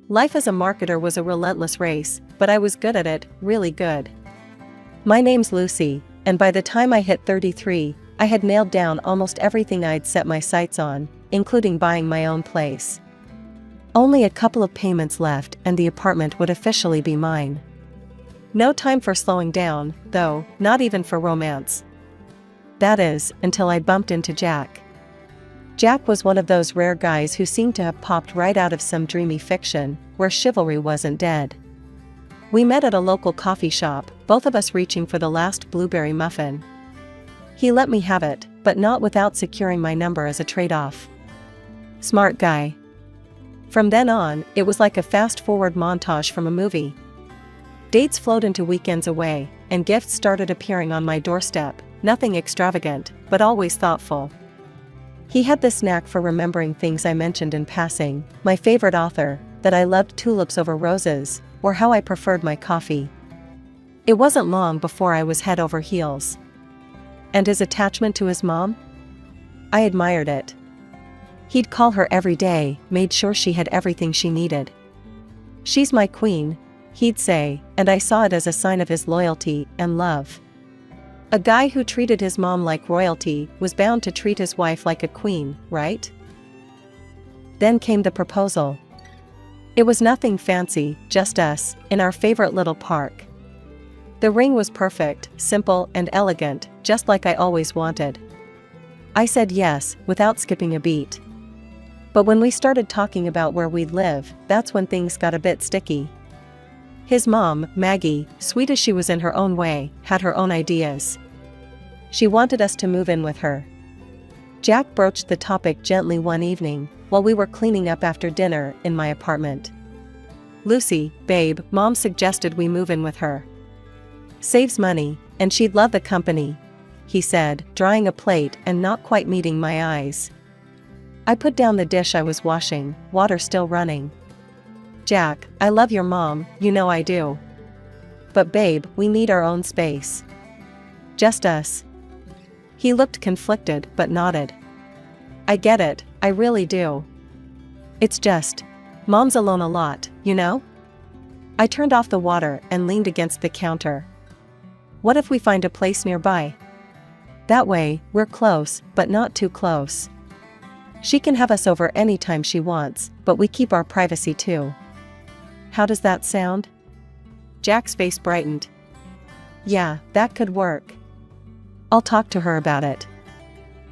Life as a marketer was a relentless race, but I was good at it, really good. My name's Lucy, and by the time I hit 33, I had nailed down almost everything I'd set my sights on, including buying my own place. Only a couple of payments left and the apartment would officially be mine. No time for slowing down, though, not even for romance. That is, until I bumped into Jack. Jack was one of those rare guys who seemed to have popped right out of some dreamy fiction, where chivalry wasn't dead. We met at a local coffee shop, both of us reaching for the last blueberry muffin. He let me have it, but not without securing my number as a trade-off. Smart guy. From then on, it was like a fast-forward montage from a movie. Dates flowed into weekends away, and gifts started appearing on my doorstep, nothing extravagant, but always thoughtful. He had this knack for remembering things I mentioned in passing, my favorite author, that I loved tulips over roses, or how I preferred my coffee. It wasn't long before I was head over heels. And his attachment to his mom? I admired it. He'd call her every day, made sure she had everything she needed. "She's my queen," he'd say, and I saw it as a sign of his loyalty and love. A guy who treated his mom like royalty was bound to treat his wife like a queen, right? Then came the proposal. It was nothing fancy, just us, in our favorite little park. The ring was perfect, simple and elegant, just like I always wanted. I said yes, without skipping a beat. But when we started talking about where we'd live, that's when things got a bit sticky. His mom, Maggie, sweet as she was in her own way, had her own ideas. She wanted us to move in with her. Jack broached the topic gently one evening, while we were cleaning up after dinner in my apartment. "Lucy, babe, Mom suggested we move in with her. Saves money, and she'd love the company," he said, drying a plate and not quite meeting my eyes. I put down the dish I was washing, water still running. "Jack, I love your mom, you know I do. But babe, we need our own space. Just us." He looked conflicted but nodded. "I get it, I really do. It's just, Mom's alone a lot, you know?" I turned off the water and leaned against the counter. "What if we find a place nearby? That way, we're close, but not too close. She can have us over anytime she wants, but we keep our privacy too. How does that sound?" Jack's face brightened. "Yeah, that could work. I'll talk to her about it."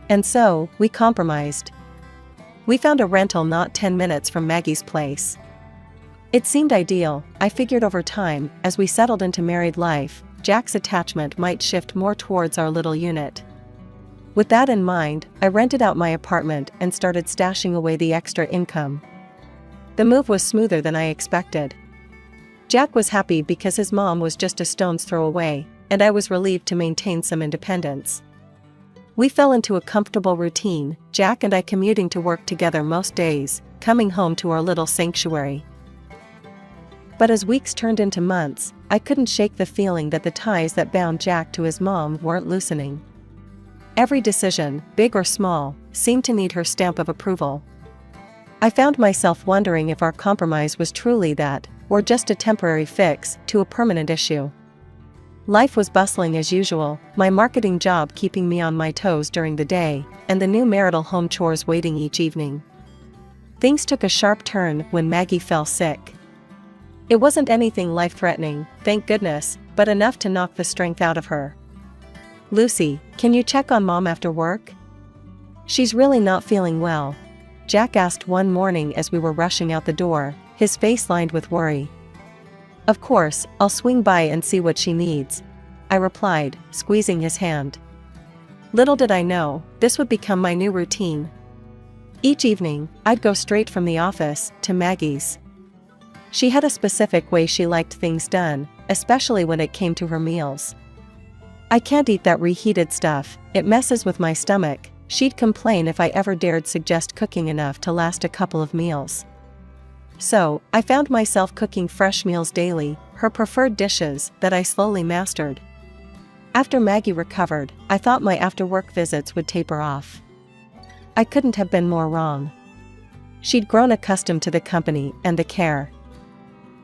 And so, we compromised. We found a rental not 10 minutes from Maggie's place. It seemed ideal. I figured over time, as we settled into married life, Jack's attachment might shift more towards our little unit. With that in mind, I rented out my apartment and started stashing away the extra income. The move was smoother than I expected. Jack was happy because his mom was just a stone's throw away, and I was relieved to maintain some independence. We fell into a comfortable routine, Jack and I commuting to work together most days, coming home to our little sanctuary. But as weeks turned into months, I couldn't shake the feeling that the ties that bound Jack to his mom weren't loosening. Every decision, big or small, seemed to need her stamp of approval. I found myself wondering if our compromise was truly that, or just a temporary fix to a permanent issue. Life was bustling as usual, my marketing job keeping me on my toes during the day, and the new marital home chores waiting each evening. Things took a sharp turn when Maggie fell sick. It wasn't anything life-threatening, thank goodness, but enough to knock the strength out of her. "Lucy, can you check on Mom after work? She's really not feeling well," Jack asked one morning as we were rushing out the door, his face lined with worry. "Of course, I'll swing by and see what she needs," I replied, squeezing his hand. Little did I know, this would become my new routine. Each evening, I'd go straight from the office to Maggie's. She had a specific way she liked things done, especially when it came to her meals. "I can't eat that reheated stuff, it messes with my stomach," she'd complain if I ever dared suggest cooking enough to last a couple of meals. So, I found myself cooking fresh meals daily, her preferred dishes that I slowly mastered. After Maggie recovered, I thought my after-work visits would taper off. I couldn't have been more wrong. She'd grown accustomed to the company and the care.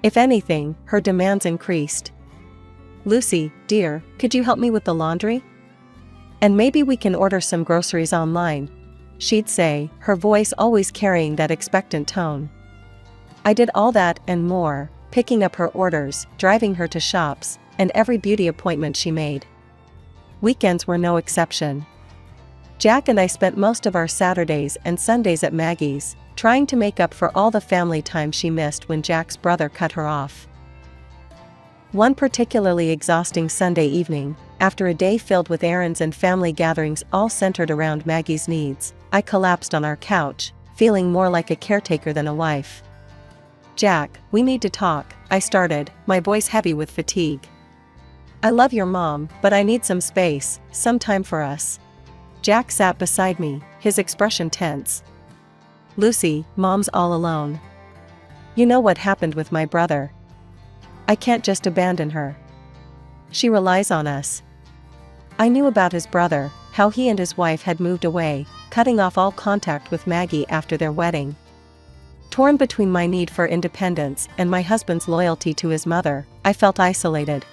If anything, her demands increased. "Lucy, dear, could you help me with the laundry? And maybe we can order some groceries online," she'd say, her voice always carrying that expectant tone. I did all that and more, picking up her orders, driving her to shops, and every beauty appointment she made. Weekends were no exception. Jack and I spent most of our Saturdays and Sundays at Maggie's, trying to make up for all the family time she missed when Jack's brother cut her off. One particularly exhausting Sunday evening, after a day filled with errands and family gatherings all centered around Maggie's needs, I collapsed on our couch, feeling more like a caretaker than a wife. "Jack, we need to talk," I started, my voice heavy with fatigue. "I love your mom, but I need some space, some time for us." Jack sat beside me, his expression tense. "Lucy, Mom's all alone. You know what happened with my brother. I can't just abandon her. She relies on us." I knew about his brother, how he and his wife had moved away, cutting off all contact with Maggie after their wedding. Torn between my need for independence and my husband's loyalty to his mother, I felt isolated.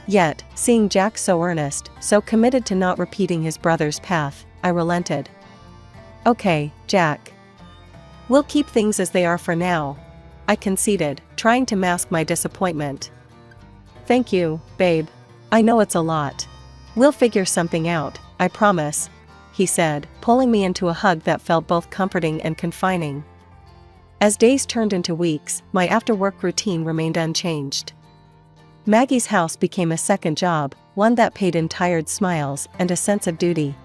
Yet, seeing Jack so earnest, so committed to not repeating his brother's path, I relented. "Okay, Jack. We'll keep things as they are for now," I conceded, trying to mask my disappointment. "Thank you, babe. I know it's a lot. We'll figure something out, I promise," he said, pulling me into a hug that felt both comforting and confining. As days turned into weeks, my after-work routine remained unchanged. Maggie's house became a second job, one that paid in tired smiles and a sense of duty.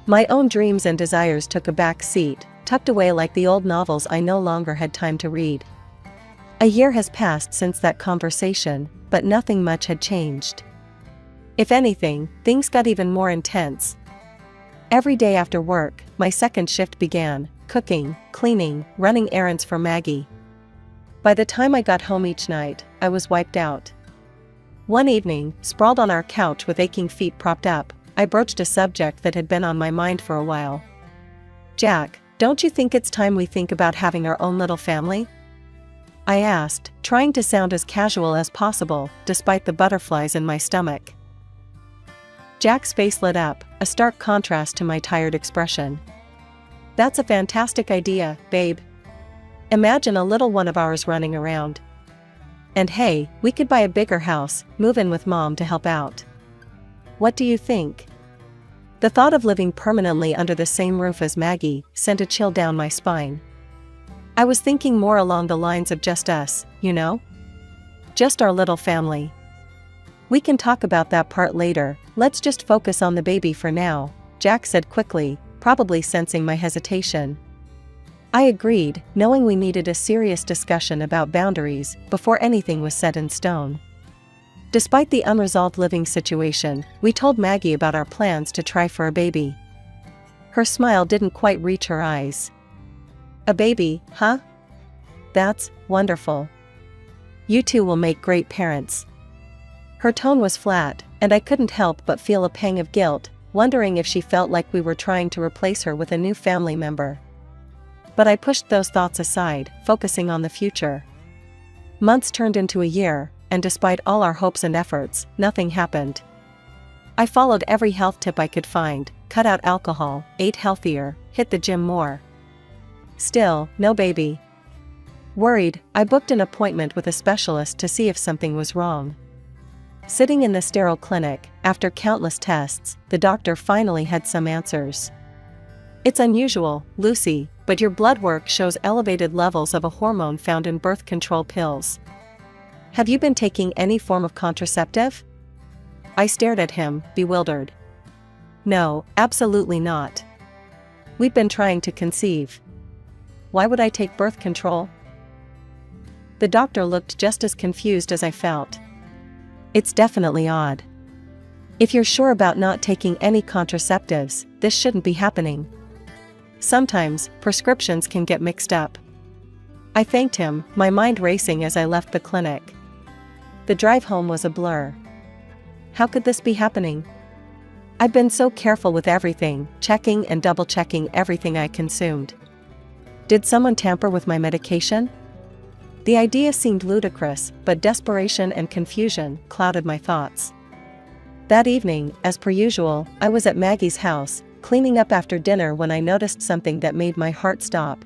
My own dreams and desires took a back seat, tucked away like the old novels I no longer had time to read. A year has passed since that conversation, but nothing much had changed. If anything, things got even more intense. Every day after work, my second shift began, cooking, cleaning, running errands for Maggie. By the time I got home each night, I was wiped out. One evening, sprawled on our couch with aching feet propped up, I broached a subject that had been on my mind for a while. "Jack, don't you think it's time we think about having our own little family?" I asked, trying to sound as casual as possible, despite the butterflies in my stomach. Jack's face lit up, a stark contrast to my tired expression. "That's a fantastic idea, babe. Imagine a little one of ours running around. And hey, we could buy a bigger house, move in with Mom to help out. What do you think?" The thought of living permanently under the same roof as Maggie sent a chill down my spine. I was thinking more along the lines of just us, you know? Just our little family. "We can talk about that part later, let's just focus on the baby for now," Jack said quickly, probably sensing my hesitation. I agreed, knowing we needed a serious discussion about boundaries before anything was set in stone. Despite the unresolved living situation, we told Maggie about our plans to try for a baby. Her smile didn't quite reach her eyes. "A baby, huh? That's wonderful. You two will make great parents." Her tone was flat, and I couldn't help but feel a pang of guilt, wondering if she felt like we were trying to replace her with a new family member. But I pushed those thoughts aside, focusing on the future. Months turned into a year, and despite all our hopes and efforts, nothing happened. I followed every health tip I could find, cut out alcohol, ate healthier, hit the gym more. Still, no baby. Worried, I booked an appointment with a specialist to see if something was wrong. Sitting in the sterile clinic, after countless tests, the doctor finally had some answers. "It's unusual, Lucy, but your blood work shows elevated levels of a hormone found in birth control pills. Have you been taking any form of contraceptive?" I stared at him, bewildered. "No, absolutely not. We've been trying to conceive. Why would I take birth control?" The doctor looked just as confused as I felt. "It's definitely odd. If you're sure about not taking any contraceptives, this shouldn't be happening. Sometimes, prescriptions can get mixed up." I thanked him, my mind racing as I left the clinic. The drive home was a blur. How could this be happening? I'd been so careful with everything, checking and double-checking everything I consumed. Did someone tamper with my medication? The idea seemed ludicrous, but desperation and confusion clouded my thoughts. That evening, as per usual, I was at Maggie's house, cleaning up after dinner when I noticed something that made my heart stop.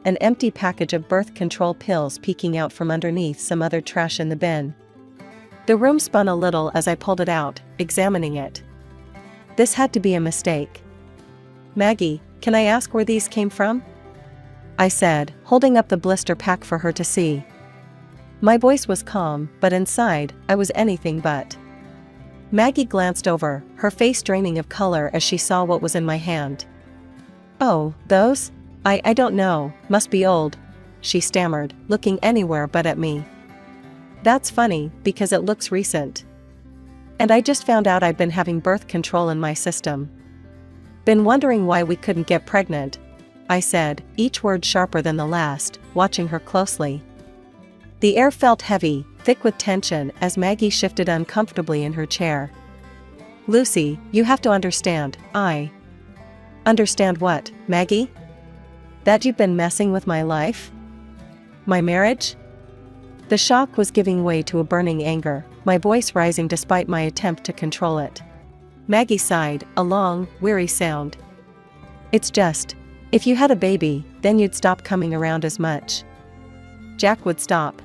An empty package of birth control pills peeking out from underneath some other trash in the bin. The room spun a little as I pulled it out, examining it. This had to be a mistake. "Maggie, can I ask where these came from?" I said, holding up the blister pack for her to see. My voice was calm, but inside, I was anything but. Maggie glanced over, her face draining of color as she saw what was in my hand. "Oh, those? I don't know, must be old," she stammered, looking anywhere but at me. "That's funny, because it looks recent. And I just found out I've been having birth control in my system. Been wondering why we couldn't get pregnant," I said, each word sharper than the last, watching her closely. The air felt heavy, thick with tension as Maggie shifted uncomfortably in her chair. "Lucy, you have to understand, Understand what, Maggie? That you've been messing with my life? My marriage?" The shock was giving way to a burning anger, my voice rising despite my attempt to control it. Maggie sighed, a long, weary sound. "It's just, if you had a baby, then you'd stop coming around as much. Jack would stop.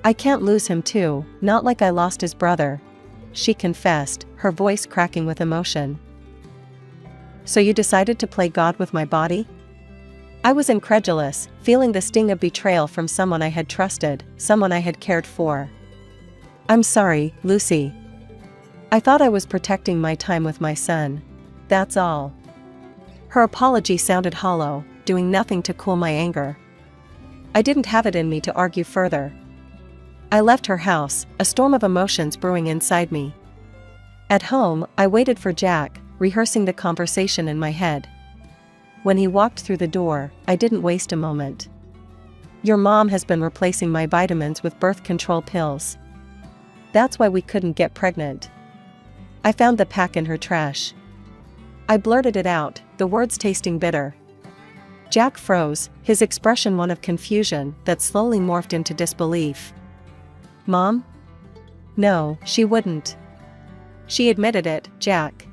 I can't lose him too, not like I lost his brother," she confessed, her voice cracking with emotion. "So you decided to play God with my body?" I was incredulous, feeling the sting of betrayal from someone I had trusted, someone I had cared for. "I'm sorry, Lucy. I thought I was protecting my time with my son. That's all." Her apology sounded hollow, doing nothing to cool my anger. I didn't have it in me to argue further. I left her house, a storm of emotions brewing inside me. At home, I waited for Jack, rehearsing the conversation in my head. When he walked through the door, I didn't waste a moment. "Your mom has been replacing my vitamins with birth control pills. That's why we couldn't get pregnant." I found the pack in her trash. I blurted it out, the words tasting bitter. Jack froze, his expression one of confusion that slowly morphed into disbelief. "Mom? No, she wouldn't." She admitted it, Jack.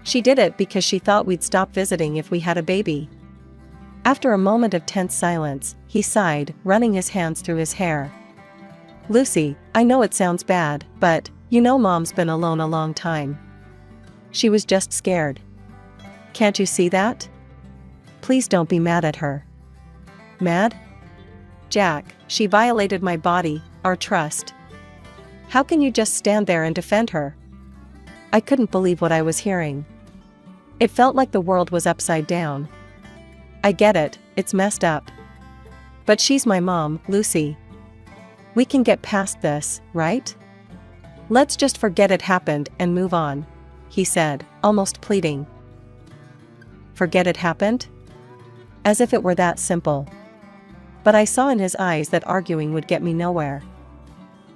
"She did it because she thought we'd stop visiting if we had a baby." After a moment of tense silence, he sighed, running his hands through his hair. "Lucy, I know it sounds bad, but, you know Mom's been alone a long time. She was just scared. Can't you see that? Please don't be mad at her." "Mad? Jack, she violated my body, our trust. How can you just stand there and defend her?" I couldn't believe what I was hearing. It felt like the world was upside down. "I get it, it's messed up. But she's my mom, Lucy. We can get past this, right? Let's just forget it happened and move on," he said, almost pleading. Forget it happened? As if it were that simple. But I saw in his eyes that arguing would get me nowhere.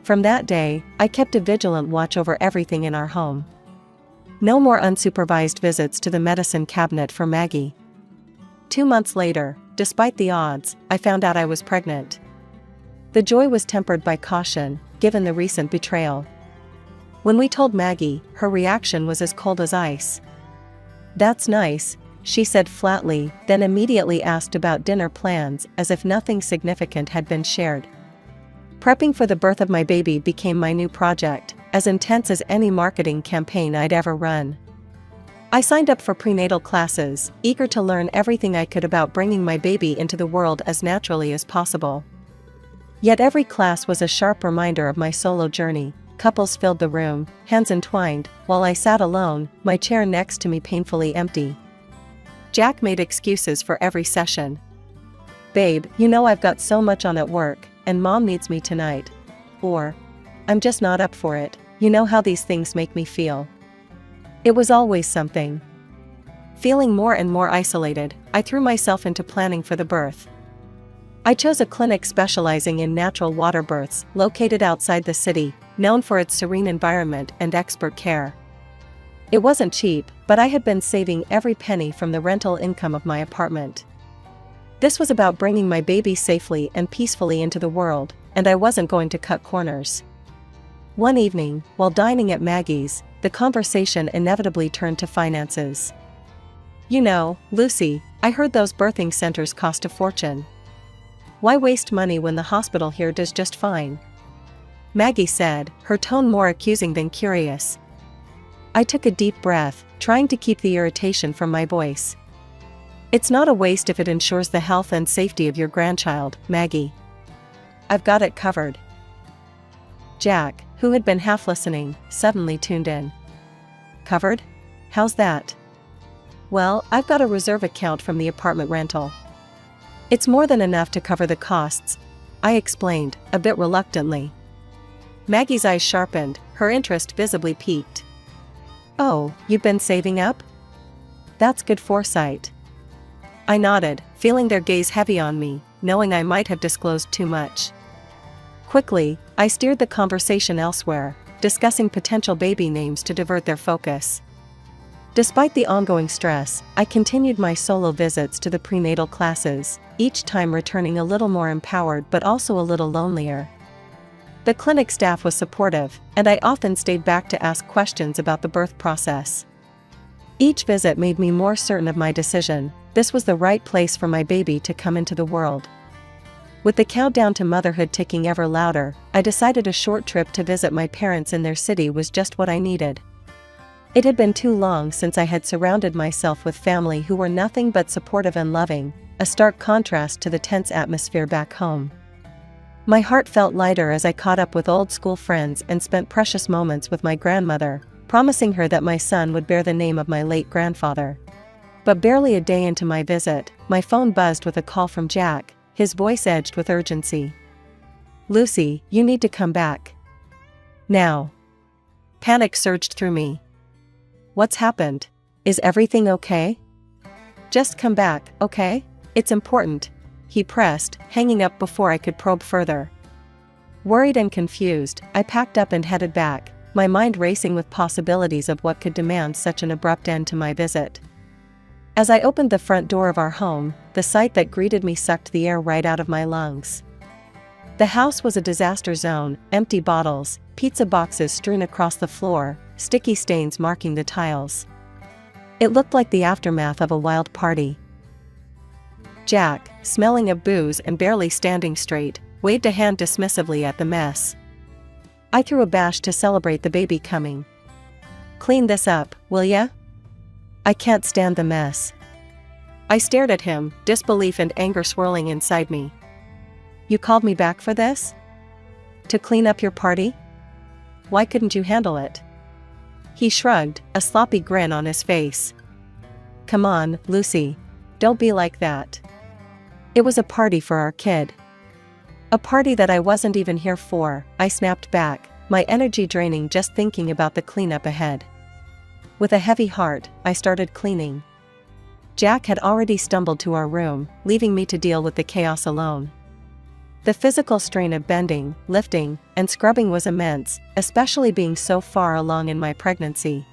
From that day, I kept a vigilant watch over everything in our home. No more unsupervised visits to the medicine cabinet for Maggie. 2 months later, despite the odds, I found out I was pregnant. The joy was tempered by caution, given the recent betrayal. When we told Maggie, her reaction was as cold as ice. "That's nice," she said flatly, then immediately asked about dinner plans as if nothing significant had been shared. Prepping for the birth of my baby became my new project, as intense as any marketing campaign I'd ever run. I signed up for prenatal classes, eager to learn everything I could about bringing my baby into the world as naturally as possible. Yet every class was a sharp reminder of my solo journey. Couples filled the room, hands entwined, while I sat alone, my chair next to me painfully empty. Jack made excuses for every session. "Babe, you know I've got so much on at work, and Mom needs me tonight." Or, "I'm just not up for it, you know how these things make me feel." It was always something. Feeling more and more isolated, I threw myself into planning for the birth. I chose a clinic specializing in natural water births, located outside the city, known for its serene environment and expert care. It wasn't cheap, but I had been saving every penny from the rental income of my apartment. This was about bringing my baby safely and peacefully into the world, and I wasn't going to cut corners. One evening, while dining at Maggie's, the conversation inevitably turned to finances. "You know, Lucy, I heard those birthing centers cost a fortune. Why waste money when the hospital here does just fine?" Maggie said, her tone more accusing than curious. I took a deep breath, trying to keep the irritation from my voice. "It's not a waste if it ensures the health and safety of your grandchild, Maggie. I've got it covered." Jack, who had been half listening, suddenly tuned in. "Covered? How's that?" "Well, I've got a reserve account from the apartment rental. It's more than enough to cover the costs," I explained, a bit reluctantly. Maggie's eyes sharpened, her interest visibly piqued. "Oh, you've been saving up? That's good foresight." I nodded, feeling their gaze heavy on me, knowing I might have disclosed too much. Quickly, I steered the conversation elsewhere, discussing potential baby names to divert their focus. Despite the ongoing stress, I continued my solo visits to the prenatal classes, each time returning a little more empowered but also a little lonelier. The clinic staff was supportive, and I often stayed back to ask questions about the birth process. Each visit made me more certain of my decision: this was the right place for my baby to come into the world. With the countdown to motherhood ticking ever louder, I decided a short trip to visit my parents in their city was just what I needed. It had been too long since I had surrounded myself with family who were nothing but supportive and loving, a stark contrast to the tense atmosphere back home. My heart felt lighter as I caught up with old school friends and spent precious moments with my grandmother, promising her that my son would bear the name of my late grandfather. But barely a day into my visit, my phone buzzed with a call from Jack, his voice edged with urgency. "Lucy, you need to come back. Now." Panic surged through me. "What's happened? Is everything okay?" "Just come back, okay? It's important," he pressed, hanging up before I could probe further. Worried and confused, I packed up and headed back, my mind racing with possibilities of what could demand such an abrupt end to my visit. As I opened the front door of our home, the sight that greeted me sucked the air right out of my lungs. The house was a disaster zone: empty bottles, pizza boxes strewn across the floor, sticky stains marking the tiles. It looked like the aftermath of a wild party. Jack, smelling of booze and barely standing straight, waved a hand dismissively at the mess. I threw a bash to celebrate the baby coming. "Clean this up, will ya? I can't stand the mess." I stared at him, disbelief and anger swirling inside me. "You called me back for this? To clean up your party? Why couldn't you handle it?" He shrugged, a sloppy grin on his face. "Come on, Lucy. Don't be like that. It was a party for our kid." "A party that I wasn't even here for," I snapped back, my energy draining just thinking about the cleanup ahead. With a heavy heart, I started cleaning. Jack had already stumbled to our room, leaving me to deal with the chaos alone. The physical strain of bending, lifting, and scrubbing was immense, especially being so far along in my pregnancy.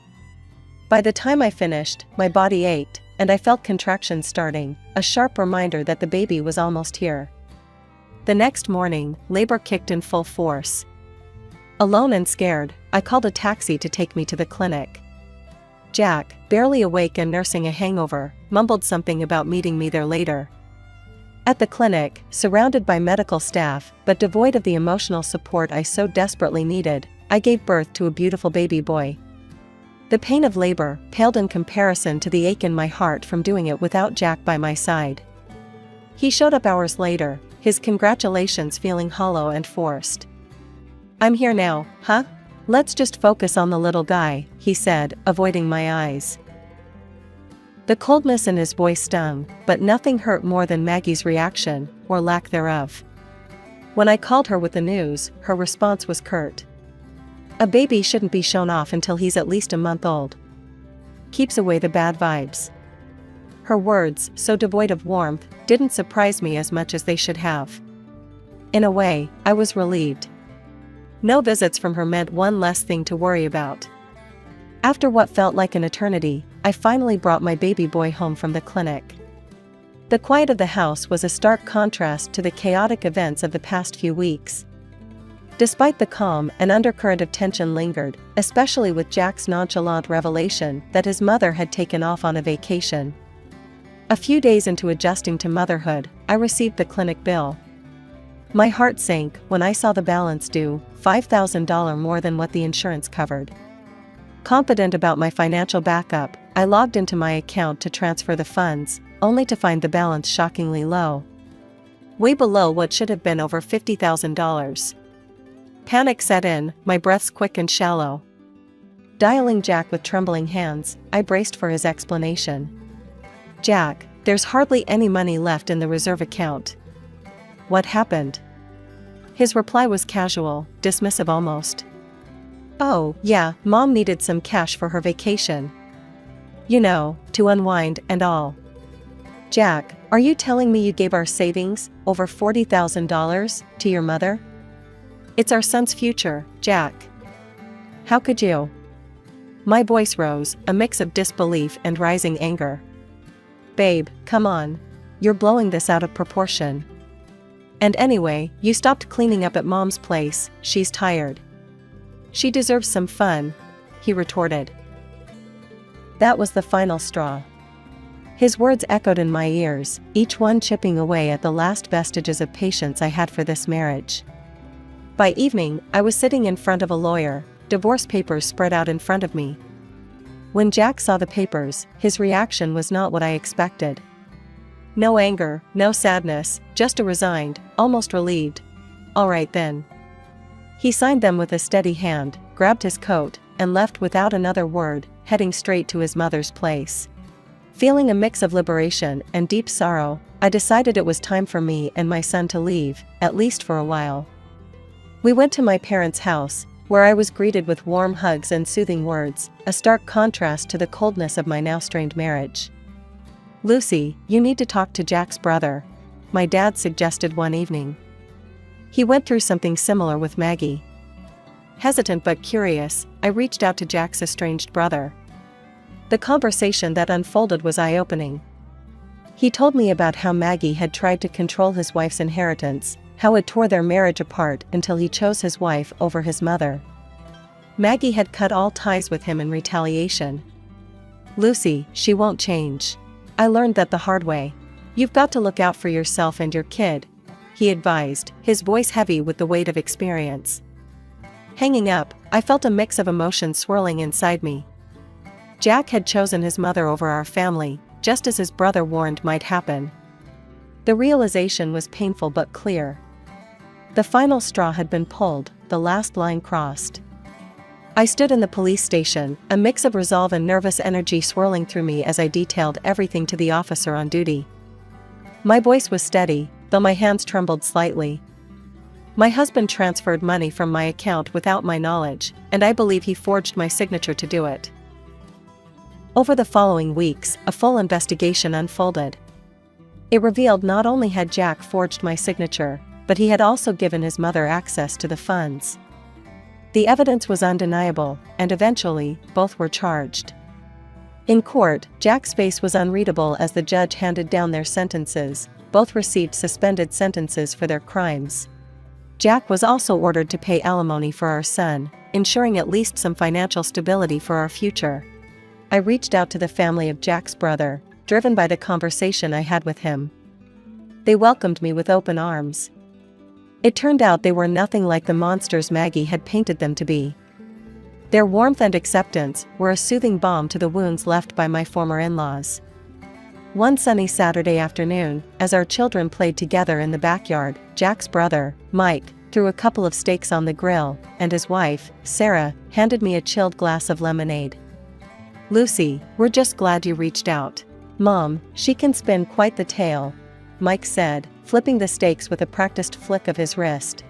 By the time I finished, my body ached, and I felt contractions starting, a sharp reminder that the baby was almost here. The next morning, labor kicked in full force. Alone and scared, I called a taxi to take me to the clinic. Jack, barely awake and nursing a hangover, mumbled something about meeting me there later. At the clinic, surrounded by medical staff, but devoid of the emotional support I so desperately needed, I gave birth to a beautiful baby boy. The pain of labor paled in comparison to the ache in my heart from doing it without Jack by my side. He showed up hours later, his congratulations feeling hollow and forced. "I'm here now, huh? Let's just focus on the little guy," he said, avoiding my eyes. The coldness in his voice stung, but nothing hurt more than Maggie's reaction, or lack thereof. When I called her with the news, her response was curt. "A baby shouldn't be shown off until he's at least a month old. Keeps away the bad vibes." Her words, so devoid of warmth, didn't surprise me as much as they should have. In a way, I was relieved. No visits from her meant one less thing to worry about. After what felt like an eternity, I finally brought my baby boy home from the clinic. The quiet of the house was a stark contrast to the chaotic events of the past few weeks. Despite the calm, an undercurrent of tension lingered, especially with Jack's nonchalant revelation that his mother had taken off on a vacation. A few days into adjusting to motherhood, I received the clinic bill. My heart sank when I saw the balance due, $5,000 more than what the insurance covered. Confident about my financial backup, I logged into my account to transfer the funds, only to find the balance shockingly low. Way below what should have been over $50,000. Panic set in, my breaths quick and shallow. Dialing Jack with trembling hands, I braced for his explanation. "Jack, there's hardly any money left in the reserve account." "What happened?" His reply was casual, dismissive almost. "Oh, yeah, Mom needed some cash for her vacation. You know, to unwind and all." "Jack, are you telling me you gave our savings, over $40,000, to your mother?" "It's our son's future, Jack." "How could you?" My voice rose, a mix of disbelief and rising anger. "Babe, come on. You're blowing this out of proportion. And anyway, you stopped cleaning up at Mom's place, she's tired." "She deserves some fun," he retorted. That was the final straw. His words echoed in my ears, each one chipping away at the last vestiges of patience I had for this marriage. By evening, I was sitting in front of a lawyer, divorce papers spread out in front of me. When Jack saw the papers, his reaction was not what I expected. No anger, no sadness, just a resigned, almost relieved, "All right then." He signed them with a steady hand, grabbed his coat, and left without another word, heading straight to his mother's place. Feeling a mix of liberation and deep sorrow, I decided it was time for me and my son to leave, at least for a while. We went to my parents' house, where I was greeted with warm hugs and soothing words, a stark contrast to the coldness of my now strained marriage. "Lucy, you need to talk to Jack's brother," my dad suggested one evening. He went through something similar with Maggie. Hesitant but curious, I reached out to Jack's estranged brother. The conversation that unfolded was eye-opening. He told me about how Maggie had tried to control his wife's inheritance, how it tore their marriage apart until he chose his wife over his mother. Maggie had cut all ties with him in retaliation. "Lucy, she won't change. I learned that the hard way. You've got to look out for yourself and your kid," he advised, his voice heavy with the weight of experience. Hanging up, I felt a mix of emotions swirling inside me. Jack had chosen his mother over our family, just as his brother warned might happen. The realization was painful but clear. The final straw had been pulled, the last line crossed. I stood in the police station, a mix of resolve and nervous energy swirling through me as I detailed everything to the officer on duty. My voice was steady, though my hands trembled slightly. My husband transferred money from my account without my knowledge, and I believe he forged my signature to do it. Over the following weeks, a full investigation unfolded. It revealed not only had Jack forged my signature, but he had also given his mother access to the funds. The evidence was undeniable, and eventually, both were charged. In court, Jack's face was unreadable as the judge handed down their sentences. Both received suspended sentences for their crimes. Jack was also ordered to pay alimony for our son, ensuring at least some financial stability for our future. I reached out to the family of Jack's brother, driven by the conversation I had with him. They welcomed me with open arms. It turned out they were nothing like the monsters Maggie had painted them to be. Their warmth and acceptance were a soothing balm to the wounds left by my former in-laws. One sunny Saturday afternoon, as our children played together in the backyard, Jack's brother, Mike, threw a couple of steaks on the grill, and his wife, Sarah, handed me a chilled glass of lemonade. "Lucy, we're just glad you reached out. Mom, she can spin quite the tale," Mike said, flipping the steaks with a practiced flick of his wrist.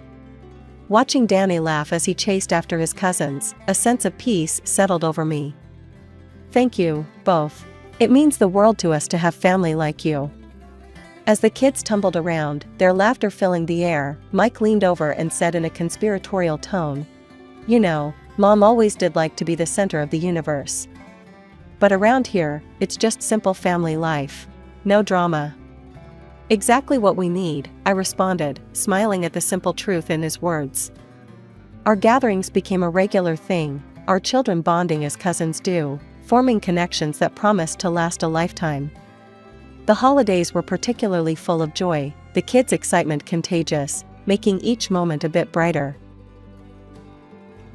Watching Danny laugh as he chased after his cousins, a sense of peace settled over me. "Thank you, both. It means the world to us to have family like you." As the kids tumbled around, their laughter filling the air, Mike leaned over and said in a conspiratorial tone, "You know, Mom always did like to be the center of the universe. But around here, it's just simple family life. No drama." Exactly what we need, I responded, smiling at the simple truth in his words. Our gatherings became a regular thing, our children bonding as cousins do, forming connections that promised to last a lifetime. The holidays were particularly full of joy, the kids' excitement contagious, making each moment a bit brighter.